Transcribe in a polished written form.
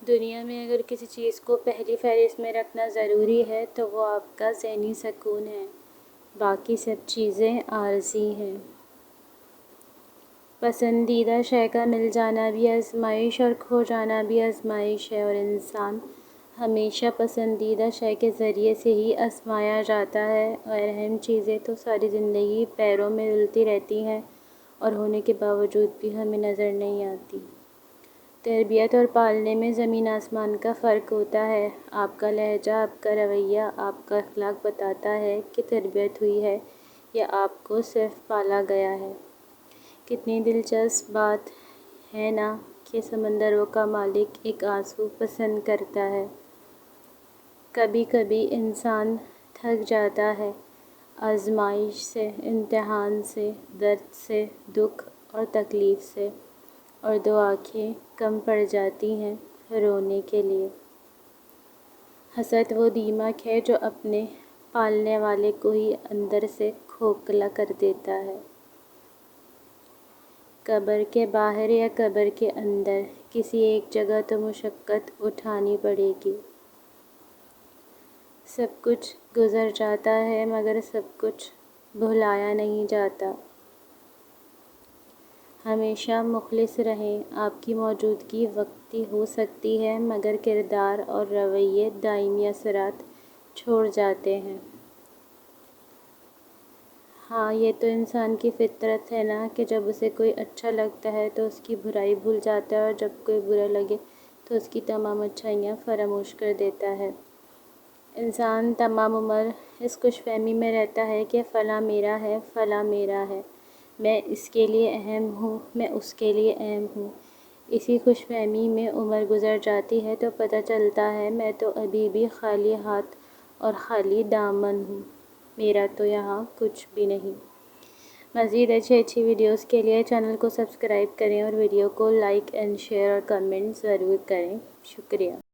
دنیا میں اگر کسی چیز کو پہلی فہرست میں رکھنا ضروری ہے تو وہ آپ کا ذہنی سکون ہے، باقی سب چیزیں عارضی ہیں۔ پسندیدہ شے کا مل جانا بھی آزمائش اور کھو جانا بھی آزمائش ہے، اور انسان ہمیشہ پسندیدہ شے کے ذریعے سے ہی آزمایا جاتا ہے، اور اہم چیزیں تو ساری زندگی پیروں میں رلتی رہتی ہیں اور ہونے کے باوجود بھی ہمیں نظر نہیں آتی۔ تربیت اور پالنے میں زمین آسمان کا فرق ہوتا ہے۔ آپ کا لہجہ، آپ کا رویہ، آپ کا اخلاق بتاتا ہے کہ تربیت ہوئی ہے یا آپ کو صرف پالا گیا ہے۔ کتنی دلچسپ بات ہے نا کہ سمندروں کا مالک ایک آنسو پسند کرتا ہے۔ کبھی کبھی انسان تھک جاتا ہے آزمائش سے، امتحان سے، درد سے، دکھ اور تکلیف سے، اور دو آنکھیں کم پڑ جاتی ہیں رونے کے لیے۔ حسد وہ دیمک ہے جو اپنے پالنے والے کو ہی اندر سے کھوکھلا کر دیتا ہے۔ قبر کے باہر یا قبر کے اندر کسی ایک جگہ تو مشقت اٹھانی پڑے گی۔ سب کچھ گزر جاتا ہے مگر سب کچھ بھلایا نہیں جاتا۔ ہمیشہ مخلص رہیں۔ آپ کی موجودگی وقتی ہو سکتی ہے مگر کردار اور رویے دائمی اثرات چھوڑ جاتے ہیں۔ ہاں، یہ تو انسان کی فطرت ہے نا کہ جب اسے کوئی اچھا لگتا ہے تو اس کی برائی بھول جاتا ہے، اور جب کوئی برا لگے تو اس کی تمام اچھائیاں فراموش کر دیتا ہے۔ انسان تمام عمر اس خوش فہمی میں رہتا ہے کہ فلاں میرا ہے، فلاں میرا ہے، میں اس کے لیے اہم ہوں، میں اس کے لیے اہم ہوں۔ اسی خوش فہمی میں عمر گزر جاتی ہے تو پتہ چلتا ہے میں تو ابھی بھی خالی ہاتھ اور خالی دامن ہوں، میرا تو یہاں کچھ بھی نہیں۔ مزید اچھی ویڈیوز کے لیے چینل کو سبسکرائب کریں اور ویڈیو کو لائک اینڈ شیئر اور کمنٹ ضرور کریں۔ شکریہ۔